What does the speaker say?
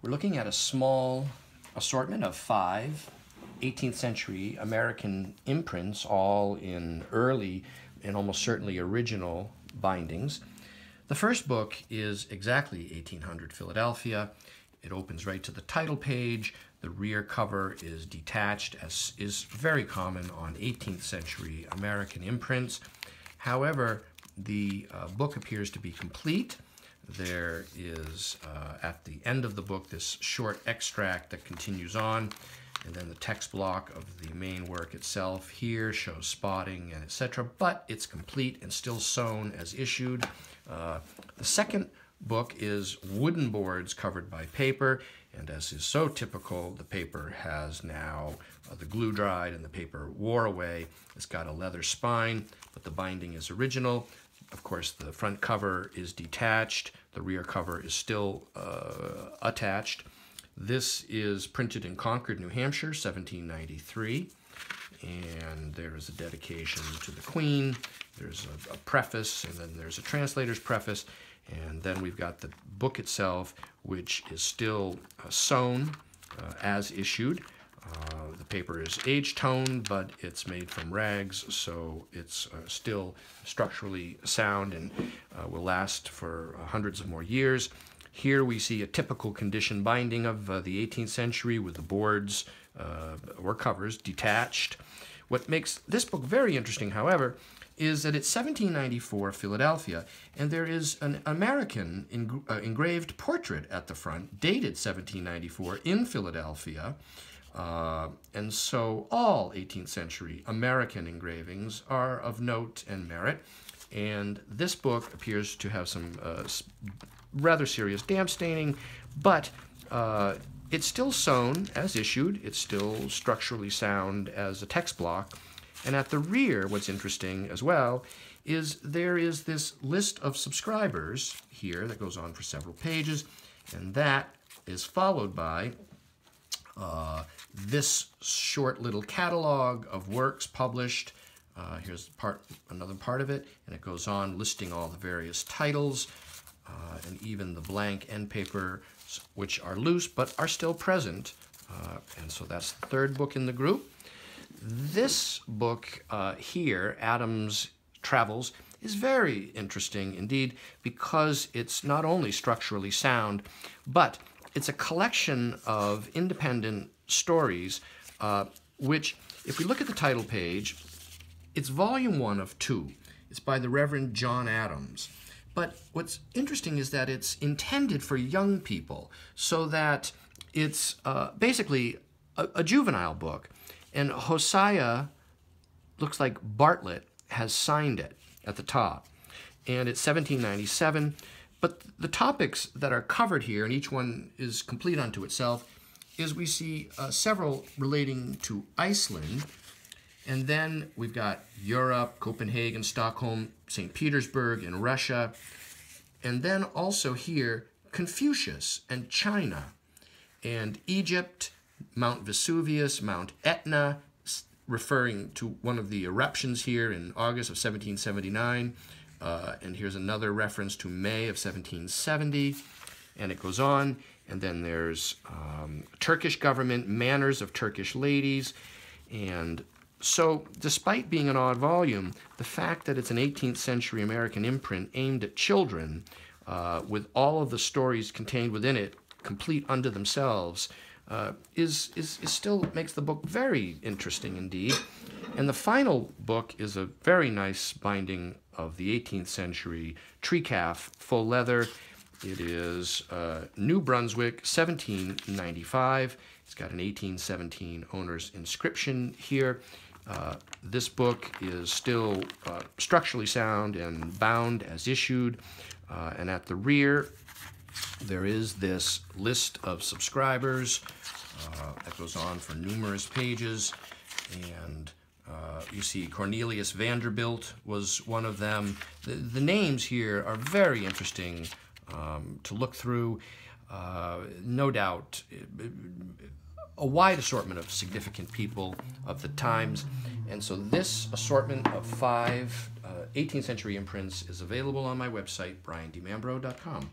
We're looking at a small assortment of 5 18th century American imprints, all in early and almost certainly original bindings. The first book is exactly 1800 Philadelphia. It opens right to the title page. The rear cover is detached, as is very common on 18th century American imprints. However, the book appears to be complete. There is, at the end of the book, this short extract that continues on, and then the text block of the main work itself here shows spotting and etc., but it's complete and still sewn as issued. The second book is wooden boards covered by paper, and as is so typical, the paper has now the glue dried and the paper wore away. It's got a leather spine, but the binding is original. Of course, the front cover is detached. The rear cover is still attached. This is printed in Concord, New Hampshire, 1793. And there is a dedication to the Queen. There's a preface, and then there's a translator's preface. And then we've got the book itself, which is still sewn as issued. The paper is age-toned, but it's made from rags, so it's still structurally sound and will last for hundreds of more years. Here we see a typical condition binding of the 18th century with the boards or covers detached. What makes this book very interesting, however, is that it's 1794 Philadelphia, and there is an American engraved portrait at the front, dated 1794 in Philadelphia. And so all 18th century American engravings are of note and merit, and this book appears to have some rather serious damp staining, but it's still sewn as issued. It's still structurally sound as a text block. And at the rear, what's interesting as well is there is this list of subscribers here that goes on for several pages, and that is followed by this short little catalog of works published. Here's another part of it, and it goes on listing all the various titles and even the blank end paper, which are loose but are still present. And so that's the third book in the group. This book here, Adams' Travels, is very interesting indeed because it's not only structurally sound, but it's a collection of independent stories, which, if we look at the title page, it's volume 1 of 2. It's by the Reverend John Adams. But what's interesting is that it's intended for young people, so that it's basically a juvenile book. And Hosea, looks like Bartlett, has signed it at the top. And it's 1797. But the topics that are covered here, and each one is complete unto itself, is we see several relating to Iceland. And then we've got Europe, Copenhagen, Stockholm, St. Petersburg, and Russia. And then also here, Confucius and China, and Egypt, Mount Vesuvius, Mount Etna, referring to one of the eruptions here in August of 1779. And here's another reference to May of 1770. And it goes on. And then there's Turkish government, manners of Turkish ladies. And so, despite being an odd volume, the fact that it's an 18th century American imprint aimed at children, with all of the stories contained within it complete unto themselves, is still makes the book very interesting indeed. And the final book is a very nice binding of the 18th century tree calf, full leather. It is New Brunswick, 1795. It's got an 1817 owner's inscription here. This book is still structurally sound and bound as issued. And at the rear, there is this list of subscribers that goes on for numerous pages. And you see Cornelius Vanderbilt was one of them. The names here are very interesting to look through. No doubt, a wide assortment of significant people of the times. And so this assortment of 5 18th century imprints is available on my website, briandimambro.com.